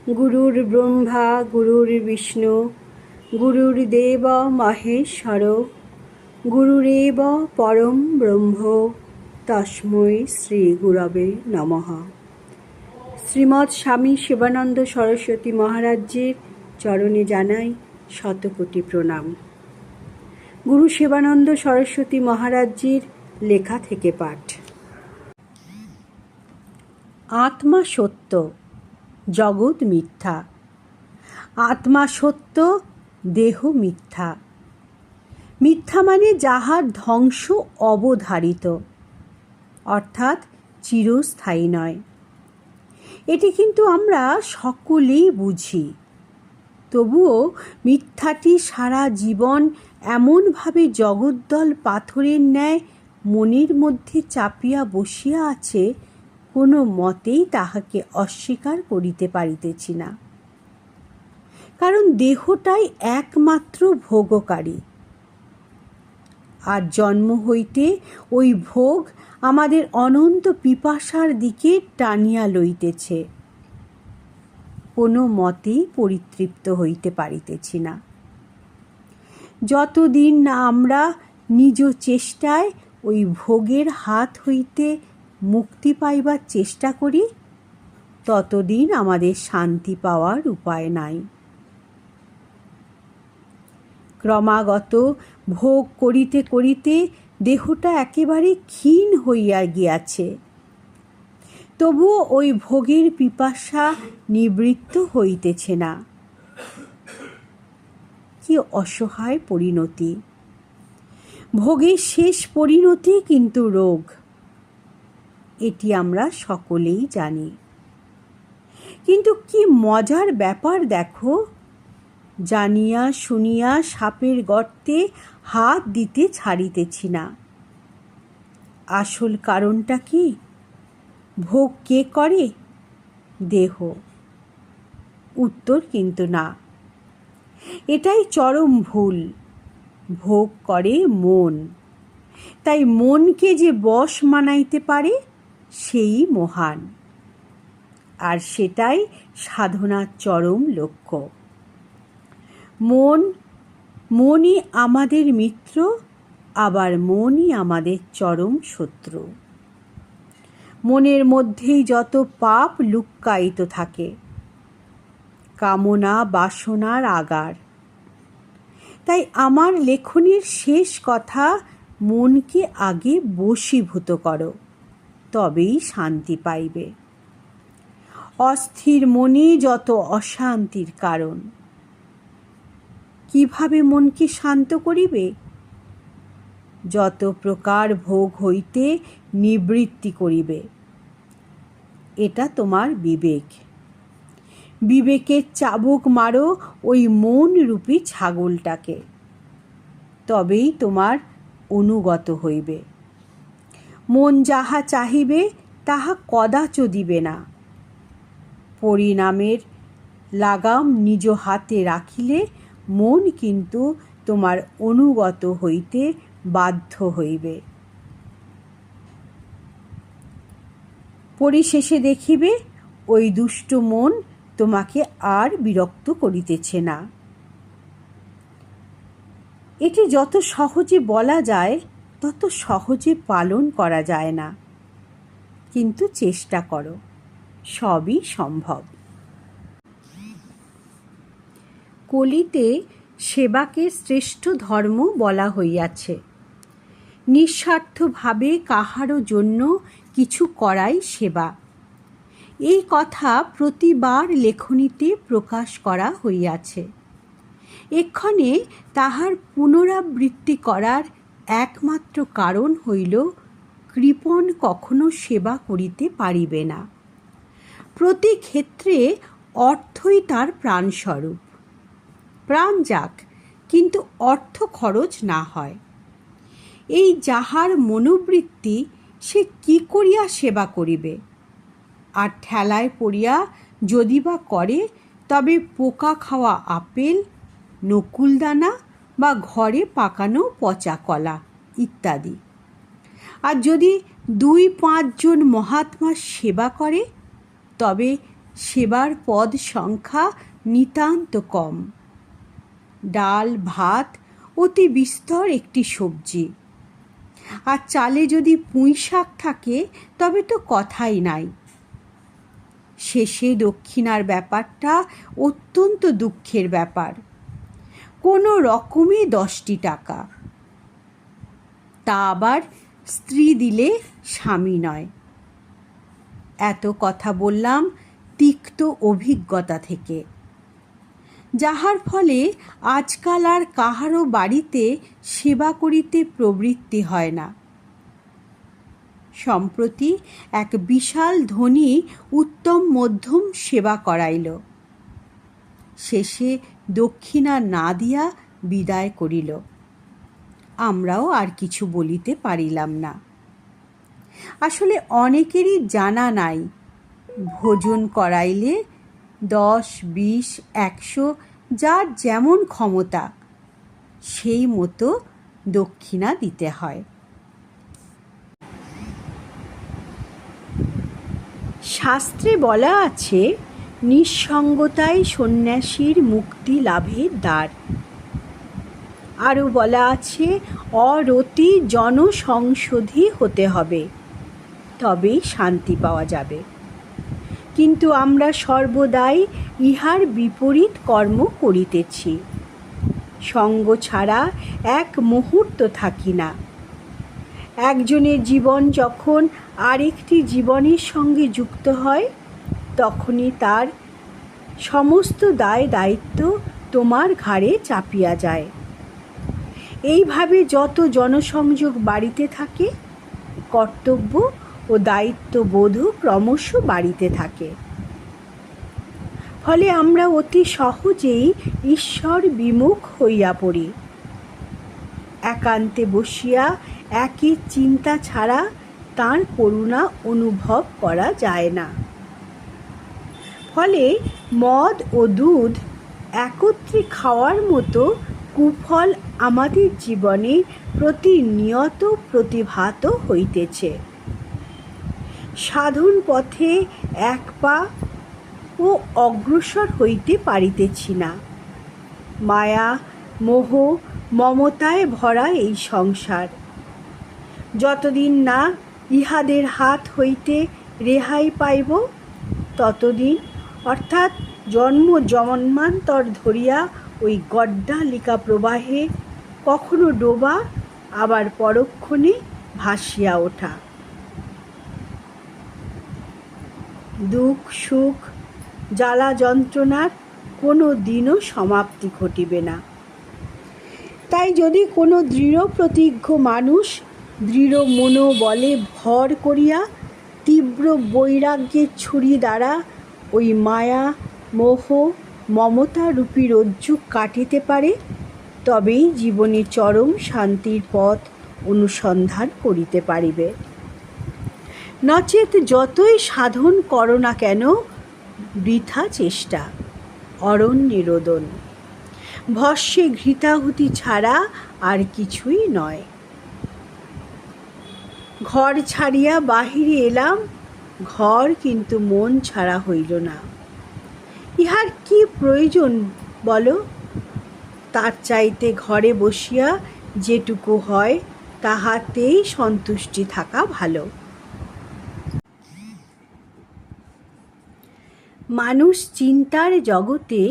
গুরুর ব্রহ্মা গুরুর বিষ্ণু গুরুর্দেব মহেশ্বর গুরুরেব পরম ব্রহ্ম তস্मै শ্রী গুরবে নমঃ। শ্রীমৎ স্বামী শিবানন্দ সরস্বতী মহারাজের চরণে জানাই শতকোটি প্রণাম। গুরু শিবানন্দ সরস্বতী মহারাজের লেখা থেকে পাঠ। আত্মা সত্য, জগৎ মিথ্যা। আত্মা সত্য, দেহ মিথ্যা। মিথ্যা মানে যাহার ধ্বংস অবধারিত, অর্থাৎ চিরস্থায়ী নয়। এটি কিন্তু আমরা সকলেই বুঝি, তবুও মিথ্যাটি সারা জীবন এমনভাবে জগদ্দল পাথরের ন্যায় মনের মধ্যে চাপিয়া বসিয়া আছে, কোনো মতেই তাহাকে অস্বীকার করিতে পারিতেছি না। কারণ দেহটাই একমাত্র ভোগকারী, আর জন্ম হইতে ওই ভোগ আমাদের অনন্ত পিপাসার দিকে টানিয়া লইতেছে। কোনো মতেই পরিতৃপ্ত হইতে পারিতেছি না। যতদিন না আমরা নিজ চেষ্টায় ওই ভোগের হাত হইতে মুক্তি পাইবার চেষ্টা করি, ততদিন আমাদের শান্তি পাওয়ার উপায় নাই। ক্রমাগত ভোগ করিতে করিতে দেহটা একেবারে ক্ষীণ হইয়া গিয়াছে, তবুও ওই ভোগের পিপাসা নিবৃত্ত হইতেছে না। কি অসহায় পরিণতি! ভোগের শেষ পরিণতি কিন্তু রোগ, এটি আমরা সকলেই জানি। কিন্তু কি মজার ব্যাপার দেখো, জানিয়া শুনিয়া সাপের গর্তে হাত দিতে ছাড়িতেছি না। আসল কারণটা কি? ভোগ কে করে? দেহ। উত্তর কিন্তু না, এটাই চরম ভুল। ভোগ করে মন। তাই মনকে যে বশ মানাইতে পারে, সেই মহান। আর সেটাই সাধনার চরম লক্ষ্য। মনই আমাদের মিত্র, আবার মনই আমাদের চরম শত্রু। মনের মধ্যেই যত পাপ লুক্কায়িত থাকে, কামনা বাসনার আগার। তাই আমার লেখনীর শেষ কথা, মনকে আগে বশীভূত করো, তবেই শান্তি পাইবে। অস্থির মনই যত অশান্তির কারণ। কিভাবে মনকে শান্ত করিবে? যত প্রকার ভোগ হইতে নিবৃত্তি করিবে। এটা তোমার বিবেক। বিবেকের চাবুক মারো ওই মন রূপী ছাগলটাকে, তবেই তোমার অনুগত হইবে। মন যাহা চাহিবে তাহা কদাচ দিবে না। পরিণামের লাগাম নিজ হাতে রাখিলে মন কিন্তু তোমার অনুগত হইতে বাধ্য হইবে। পরিশেষে দেখিবে ওই দুষ্ট মন তোমাকে আর বিরক্ত করিতেছে না। এটি যত সহজে বলা যায়, তত সহজে পালন করা যায় না। কিন্তু চেষ্টা করো, সবই সম্ভব। কলিতে সেবাকে শ্রেষ্ঠ ধর্ম বলা হইয়াছে। নিঃস্বার্থভাবে কাহারও জন্য কিছু করাই সেবা। এই কথা প্রতিবার লেখনীতে প্রকাশ করা হইয়াছে। এক্ষণে তাহার পুনরাবৃত্তি করার একমাত্র কারণ হইল, কৃপণ কখনো সেবা করিতে পারিবে না। প্রতি ক্ষেত্রে অর্থই তার প্রাণস্বরূপ। প্রাণ যাক, কিন্তু অর্থ খরচ না হয়। এই যাহার মনোবৃত্তি, সে কি করিয়া সেবা করিবে? আর ঠেলায় পড়িয়া যদি বা করে, তবে পোকা খাওয়া আপেল, নকুলদানা বা ঘরে পাকানো পচা কলা ইত্যাদি। আর যদি 2-5 জন মহাত্মার সেবা করে, তবে সেবার পদ সংখ্যা নিতান্ত কম। ডাল ভাত অতি বিস্তর একটি সবজি, আর চালে যদি পুঁই শাক থাকে তবে তো কথাই নাই। শেষে দক্ষিণার ব্যাপারটা অত্যন্ত দুঃখের ব্যাপার। কোনো রকমে 10টি টাকা, তা আবার স্ত্রী দিলে স্বামী নয়। এত কথা বললাম তিক্ত অভিজ্ঞতা থেকে, যাহার ফলে আজকাল আর কাহারও বাড়িতে সেবা করিতে প্রবৃত্তি হয় না। সম্প্রতি এক বিশাল ধনী উত্তম মধ্যম সেবা করাইল, শেষে দক্ষিণা না দিয়া বিদায় করিল। আমরাও আর কিছু বলিতে পারিলাম না। আসলে অনেকেরই জানা নাই, ভোজন করাইলে 10, 20, 100 যার যেমন ক্ষমতা সেই মতো দক্ষিণা দিতে হয়। শাস্ত্রে বলা আছে, নিঃসঙ্গতাই সন্ন্যাসীর মুক্তি লাভের দ্বার। আরও বলা আছে, অরতি জনসংশোধী হতে হবে, তবেই শান্তি পাওয়া যাবে। কিন্তু আমরা সর্বদাই ইহার বিপরীত কর্ম করিতেছি। সঙ্গ ছাড়া এক মুহূর্ত থাকি না। একজনের জীবন যখন আরেকটি জীবনের সঙ্গে যুক্ত হয়, তখনই তার সমস্ত দায় দায়িত্ব তোমার ঘাড়ে চাপিয়া যায়। এইভাবে যত জনসংযোগ বাড়িতে থাকে, কর্তব্য ও দায়িত্ববোধও ক্রমশ বাড়িতে থাকে। ফলে আমরা অতি সহজেই ঈশ্বর বিমুখ হইয়া পড়ি। একান্তে বসিয়া একই চিন্তা ছাড়া তাঁর করুণা অনুভব করা যায় না। ফলে মদ ও দুধ একত্রে খাওয়ার মতো কুফল আমাদের জীবনে প্রতিনিয়ত প্রতিভাত হইতেছে। সাধন পথে এক পা ও অগ্রসর হইতে পারিতেছি না। মায়া মোহ মমতায় ভরা এই সংসার। যতদিন না ইহাদের হাত হইতে রেহাই পাইব, ততদিন, অর্থাৎ জন্ম জন্মান্তর ধরিয়া ওই গড্ডালিকা প্রবাহে কখনো ডোবা, আবার পরক্ষণে ভাসিয়া ওঠা। দুঃখ সুখ জ্বালা যন্ত্রণার কোনো দিনও সমাপ্তি ঘটিবে না। তাই যদি কোনো দৃঢ় প্রতিজ্ঞ মানুষ দৃঢ় মনোবলে ভর করিয়া তীব্র বৈরাগ্যের ছুরি দ্বারা ওই মায়া মোহ মমতা রূপী রজ্জু কাটিতে পারে, তবেই জীবনে চরম শান্তির পথ অনুসন্ধান করিতে পারিবে। নচেত যতই সাধন করো না কেন, বৃথা চেষ্টা, অরণ্যে রোদন, ভস্যে ঘৃতাহুতি ছাড়া আর কিছুই নয়। ঘর ছাড়িয়া বাহিরে এলাম, ঘর কিন্তু মন ছাড়া হইল না। ইহার কি প্রয়োজন বলো? তার চাইতে ঘরে বসিয়া যেটুকু হয় তাহাতেই সন্তুষ্টি থাকা ভালো। মানুষ চিন্তার জগতে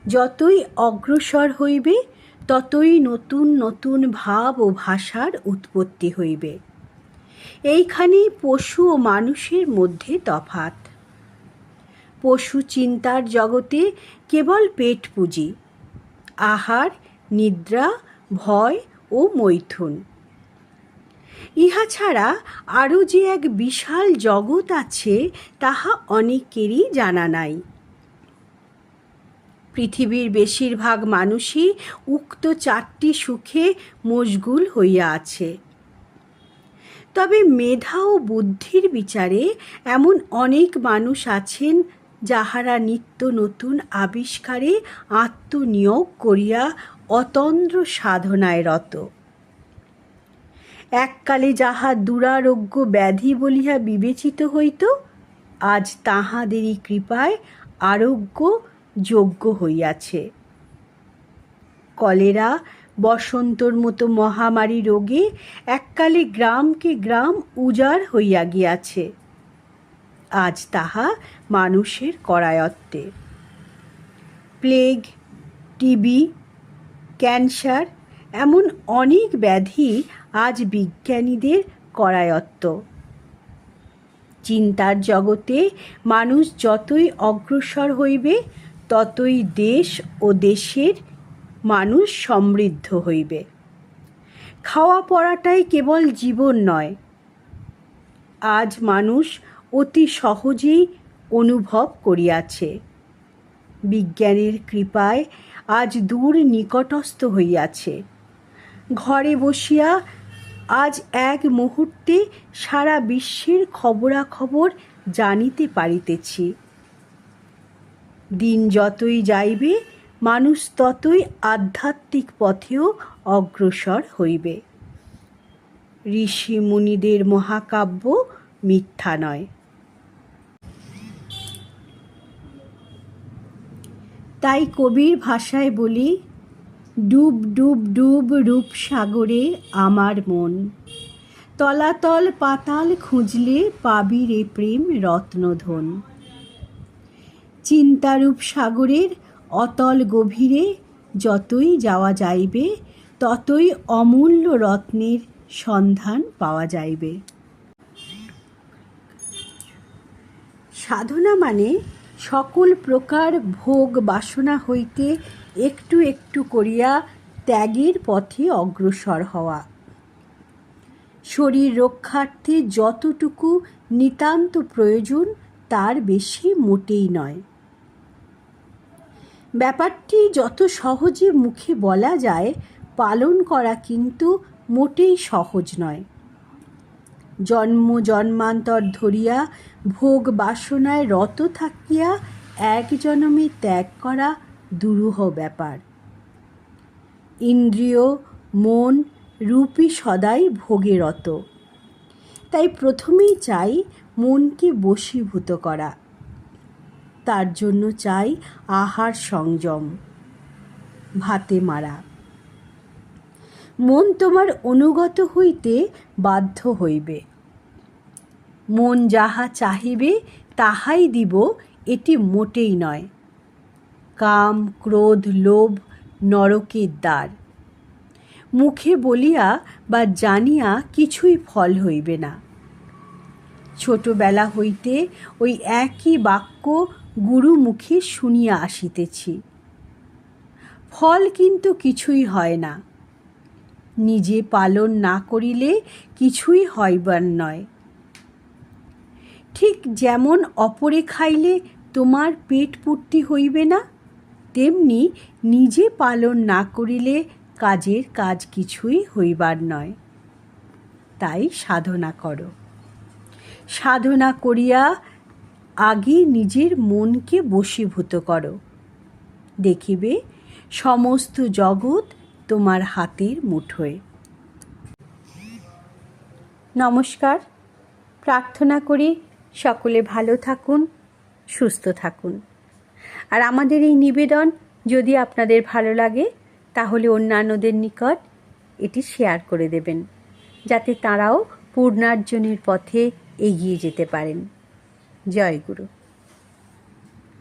যতই অগ্রসর হইবে, ততই নতুন নতুন ভাব ও ভাষার উৎপত্তি হইবে। এইখানেই পশু ও মানুষের মধ্যে তফাৎ। পশু চিন্তার জগতে কেবল পেট পুঁজি, আহার, নিদ্রা, ভয় ও মৈথুন। ইহা ছাড়া আরও যে এক বিশাল জগৎ আছে, তাহা অনেকেরই জানা নাই। পৃথিবীর বেশিরভাগ মানুষই উক্ত 4টি সুখে মশগুল হইয়া আছে। তবে মেধা ও বুদ্ধির বিচারে এমন অনেক মানুষ আছেন, যাহারা নিত্য নতুন আবিষ্কারে আত্মনিয়োগ করিয়া অতন্দ্র সাধনায় রত। এককালে যাহা দুরারোগ্য ব্যাধি বলিয়া বিবেচিত হইত, আজ তাঁহাদেরই কৃপায় আরোগ্য যোগ্য হইয়াছে। কলেরা, বসন্তর মতো মহামারী রোগে এককালে গ্রামকে গ্রাম উজাড় হইয়া গিয়াছে, আজ তাহা মানুষের করায়ত্তে। প্লেগ, টিবি, ক্যান্সার এমন অনেক ব্যাধি আজ বিজ্ঞানীদের করায়ত্ত। চিন্তার জগতে মানুষ যতই অগ্রসর হইবে, ততই দেশ ও দেশের মানুষ সমৃদ্ধ হইবে। খাওয়া পড়াটাই কেবল জীবন নয়, আজ মানুষ অতি সহজেই অনুভব করিয়াছে। বিজ্ঞানের কৃপায় আজ দূর নিকটস্থ হইয়াছে। ঘরে বসিয়া আজ এক মুহূর্তে সারা বিশ্বের খবরাখবর জানিতে পারিতেছি। দিন যতই যাইবে, মানুষ ততই আধ্যাত্মিক পথেও অগ্রসর হইবে। ঋষি মুনিদের মহাকাব্য মিথ্যা নয়। তাই কবির ভাষায় বলি, ডুব ডুব ডুব রূপসাগরে আমার মন, তলাতল পাতাল খুঁজলে পাবি রে প্রেম রত্নধন। চিন্তারূপ সাগরের অতল গভীরে যতই যাওয়া যাইবে, ততই অমূল্য রত্নের সন্ধান পাওয়া যাইবে। সাধনা মানে সকল প্রকার ভোগ বাসনা হইতে একটু একটু করিয়া ত্যাগের পথে অগ্রসর হওয়া। শরীর রক্ষার্থে যতটুকু নিতান্ত প্রয়োজন, তার বেশি মোটেই নয়। ব্যাপারটি যত সহজে মুখে বলা যায়, পালন করা কিন্তু মোটেই সহজ নয়। জন্ম জন্মান্তর ধরিয়া ভোগ বাসনায় রত থাকিয়া এক জনমে ত্যাগ করা দুরূহ ব্যাপার। ইন্দ্রিয়, মন, রূপই সদাই ভোগে রত। তাই প্রথমেই চাই মনকে বশীভূত করা। তার জন্য চাই আহার সংযম, ভাতে মারা। মন তোমার অনুগত হইতে বাধ্য হইবে। মন যাহা চাহিবে তাহাই দিব, এটি মোটেই নয়। কাম, ক্রোধ, লোভ নরকের দ্বার। মুখে বলিয়া বা জানিয়া কিছুই ফল হইবে না। ছোটবেলা হইতে ওই একই বাক্য গুরু মুখে শুনিয়া আসিতেছি। ফল কিন্তু কিছুই হয় না। নিজে পালন না করিলে কিছুই হইবার নয়। ঠিক যেমন অপরে খাইলে তোমার পেট পূর্তি হইবে না, তেমনি নিজে পালন না করিলে কাজের কাজ কিছুই হইবার নয়। তাই সাধনা করো। সাধনা করিয়া আগে নিজের মনকে বশীভূত করো। দেখিবে সমস্ত জগৎ তোমার হাতের মুঠোয়। নমস্কার। প্রার্থনা করি সকলে ভালো থাকুন, সুস্থ থাকুন। আর আমাদের এই নিবেদন যদি আপনাদের ভালো লাগে, তাহলে অন্যান্যদের নিকট এটি শেয়ার করে দেবেন, যাতে তারাও পূর্ণার্জনের পথে এগিয়ে যেতে পারেন। জয় গুরু।